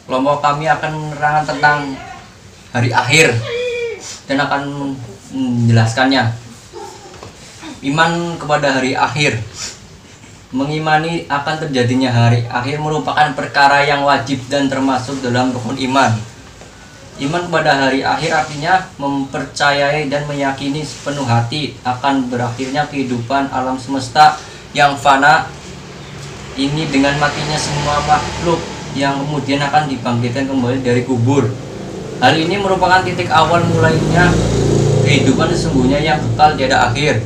Kelompok kami akan menerangkan tentang hari akhir dan akan menjelaskannya. Iman kepada hari akhir. Mengimani akan terjadinya hari akhir merupakan perkara yang wajib dan termasuk dalam rukun iman. Iman kepada hari akhir artinya mempercayai dan meyakini sepenuh hati akan berakhirnya kehidupan alam semesta yang fana ini dengan matinya semua makhluk yang kemudian akan dibangkitkan kembali dari kubur. Hal ini merupakan titik awal mulainya kehidupan sesungguhnya yang kekal tiada akhir.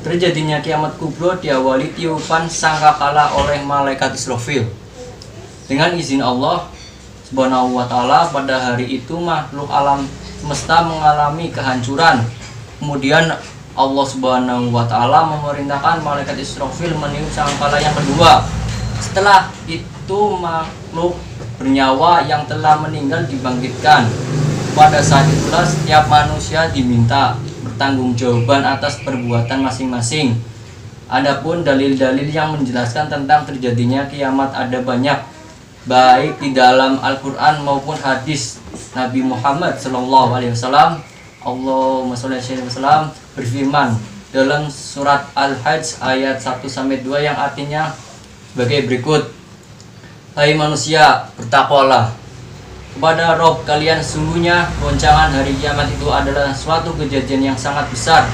Terjadinya kiamat kubro diawali tiupan sangkakala oleh malaikat Israfil. Dengan izin Allah Subhanahu wa ta'ala, pada hari itu makhluk alam semesta mengalami kehancuran. Kemudian Allah Subhanahu wa ta'ala memerintahkan malaikat Israfil meniup sangkakala yang kedua. Setelah itu makhluk bernyawa yang telah meninggal dibangkitkan. Pada saat itulah setiap manusia diminta bertanggungjawaban atas perbuatan masing-masing. Adapun dalil-dalil yang menjelaskan tentang terjadinya kiamat ada banyak, baik di dalam Al-Quran maupun hadis Nabi Muhammad SAW. Allahumma sholli alaihi wasallam berfirman dalam surat Al-Hajj ayat 1-2 yang artinya sebagai berikut: hai manusia, bertakwalah kepada Rob kalian, sungguhnya goncangan hari kiamat itu adalah suatu kejadian yang sangat besar,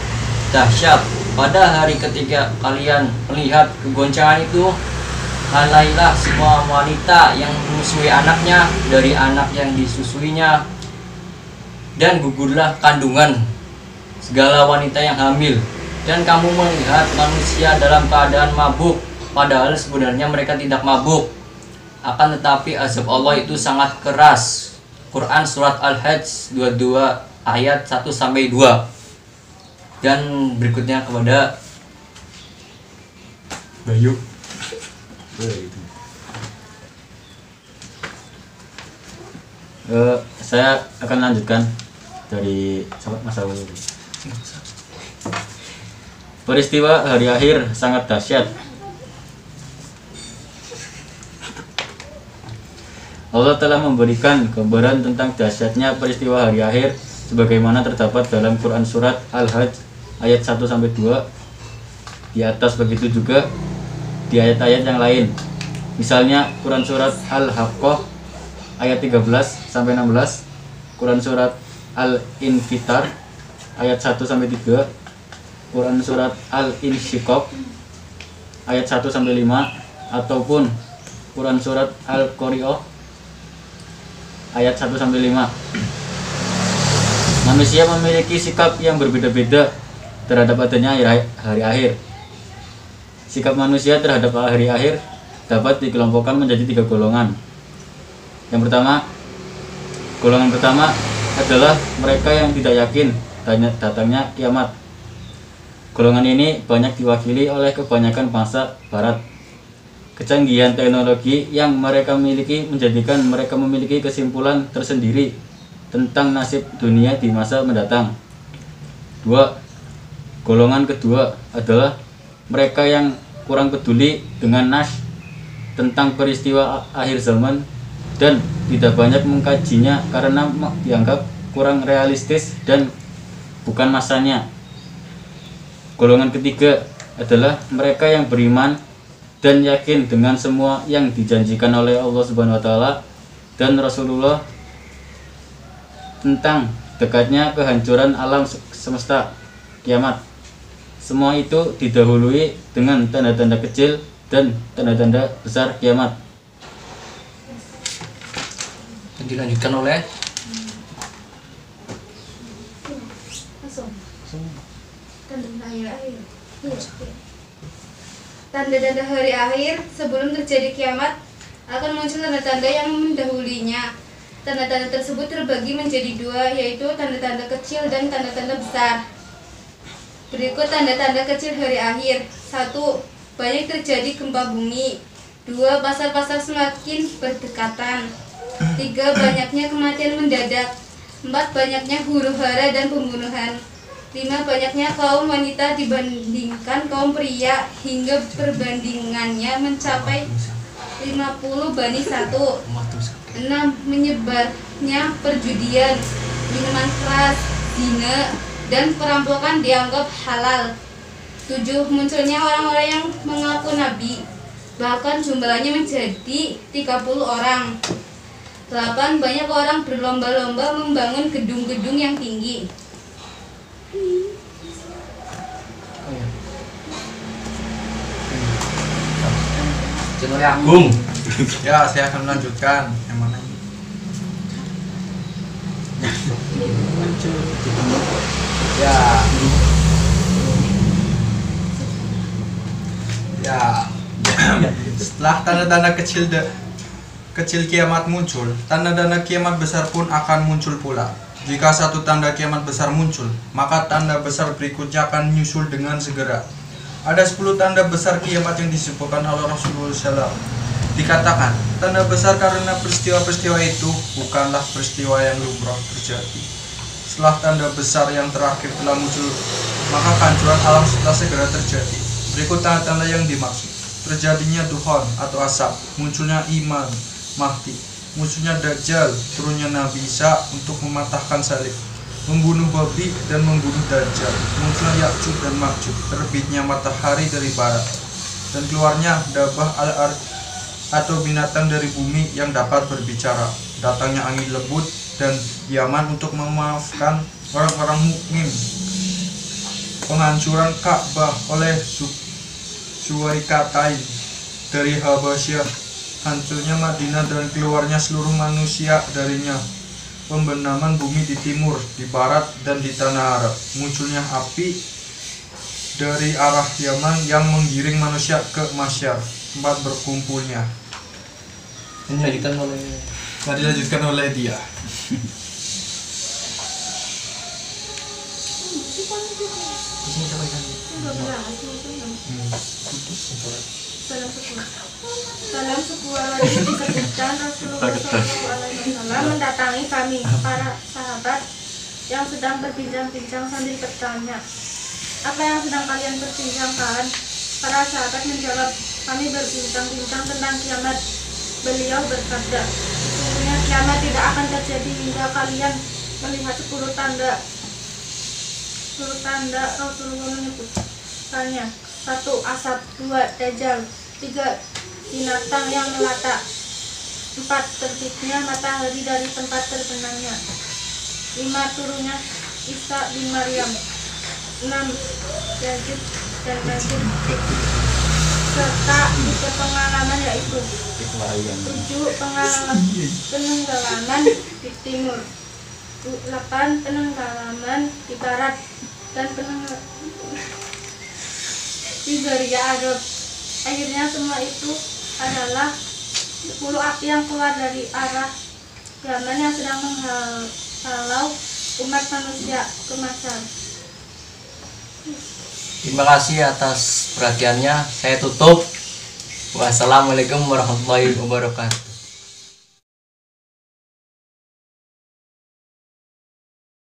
dahsyat. Pada hari ketika kalian melihat kegoncangan itu, lalailah semua wanita yang menyusui anaknya dari anak yang disusuinya, dan gugurlah kandungan segala wanita yang hamil. Dan kamu melihat manusia dalam keadaan mabuk, padahal sebenarnya mereka tidak mabuk. Akan tetapi azab Allah itu sangat keras. Quran surat Al-Hajj 22 ayat 1-2. Dan berikutnya kepada Bayu. Saya akan lanjutkan dari Mas Awal. Peristiwa hari akhir sangat dahsyat. Allah telah memberikan gambaran tentang dahsyatnya peristiwa hari akhir sebagaimana terdapat dalam Quran surat Al-Hajj ayat 1-2 di atas, begitu juga di ayat-ayat yang lain. Misalnya Quran surat Al-Haqqah ayat 13-16, Quran surat Al-Infitar ayat 1-3, Quran surat Al-Insyiqaq ayat 1-5, ataupun Quran surat Al-Qari'ah ayat 1-5. Manusia memiliki sikap yang berbeda-beda terhadap adanya hari akhir. Sikap manusia terhadap hari akhir dapat dikelompokkan menjadi 3 golongan. Yang pertama, golongan pertama adalah mereka yang tidak yakin datangnya kiamat. Golongan ini banyak diwakili oleh kebanyakan bangsa barat. Kecanggihan teknologi yang mereka miliki menjadikan mereka memiliki kesimpulan tersendiri tentang nasib dunia di masa mendatang. 2. Golongan kedua adalah mereka yang kurang peduli dengan nas tentang peristiwa akhir zaman dan tidak banyak mengkajinya karena dianggap kurang realistis dan bukan masanya. Golongan ketiga adalah mereka yang beriman dan yakin dengan semua yang dijanjikan oleh Allah Subhanahu wa taala dan Rasulullah tentang dekatnya kehancuran alam semesta, kiamat. Semua itu didahului dengan tanda-tanda kecil dan tanda-tanda besar kiamat. Dilanjutkan oleh tanda-tanda hari akhir. Sebelum terjadi kiamat akan muncul tanda-tanda yang mendahulinya. Tanda-tanda tersebut terbagi menjadi 2, yaitu tanda-tanda kecil dan tanda-tanda besar. Berikut tanda-tanda kecil hari akhir. 1. Banyak terjadi gempa bumi. 2. Pasar-pasar semakin berdekatan. 3. Banyaknya kematian mendadak. 4. Banyaknya huru-hara dan pembunuhan. 5. Banyaknya kaum wanita dibandingkan kaum pria hingga perbandingannya mencapai 50 banding 1. 6. Menyebarnya perjudian, minuman keras, zina, dan perampokan dianggap halal. 7. Munculnya orang-orang yang mengaku nabi, bahkan jumlahnya menjadi 30 orang. 8. Banyak orang berlomba-lomba membangun gedung-gedung yang tinggi. Channel Agung. Ya, saya akan melanjutkan yang mana ini? Ya. Ya. Setelah tanda-tanda kecil kiamat muncul, tanda-tanda kiamat besar pun akan muncul pula. Jika satu tanda kiamat besar muncul, maka tanda besar berikutnya akan menyusul dengan segera. Ada 10 tanda besar kiamat yang disebutkan oleh Rasulullah SAW. Dikatakan, tanda besar karena peristiwa-peristiwa itu bukanlah peristiwa yang lumrah terjadi. Setelah tanda besar yang terakhir telah muncul, maka kehancuran alam setelah segera terjadi. Berikut tanda-tanda yang dimaksud: terjadinya duhon atau asap, munculnya Imam Mahdi, musuhnya Dajjal, turunnya Nabi Isa untuk mematahkan salib, membunuh babi dan membunuh Dajjal, munculnya Ya'juj dan Ma'juj, terbitnya matahari dari barat, dan keluarnya Dabah al-Ard atau binatang dari bumi yang dapat berbicara, datangnya angin lembut dan Yaman untuk memaafkan orang-orang mukmin, penghancuran Ka'bah oleh Suwaikatain dari Habasyah, hancurnya Madinah dan keluarnya seluruh manusia darinya, pembenaman bumi di timur, di barat, dan di tanah Arab, munculnya api dari arah Yaman yang menggiring manusia ke Masyar, tempat berkumpulnya. Ini dilanjutkan oleh Dilanjutkan oleh dia. di sini sampai sana. Dalam sebuah hadis disebutkan Rasulullah SAW mendatangi kami, para sahabat yang sedang berbincang-bincang sambil bertanya, "Apa yang sedang kalian perbincangkan?" Para sahabat menjawab, "Kami berbincang-bincang tentang kiamat." Beliau berkata, "Sesungguhnya kiamat tidak akan terjadi hingga kalian melihat 10 tanda. 10 tanda Rasulullah menyebutkannya. 1. Asap. 2. Dajjal. 3. Binatang yang melata. 4. Terbitnya matahari dari tempat terbenamnya. 5. Turunnya Isa bin Maryam. 6. Ya'juj dan Ma'juj serta 3 pengalaman yaitu 7. Penenggelaman di timur, 8. Penenggelaman di barat, dan di Jazirah Arab. Akhirnya semua itu adalah 10 api yang keluar dari arah Yaman yang sedang menghalau umat manusia ke Masyar." Terima kasih atas perhatiannya. Saya tutup. Wassalamualaikum warahmatullahi wabarakatuh.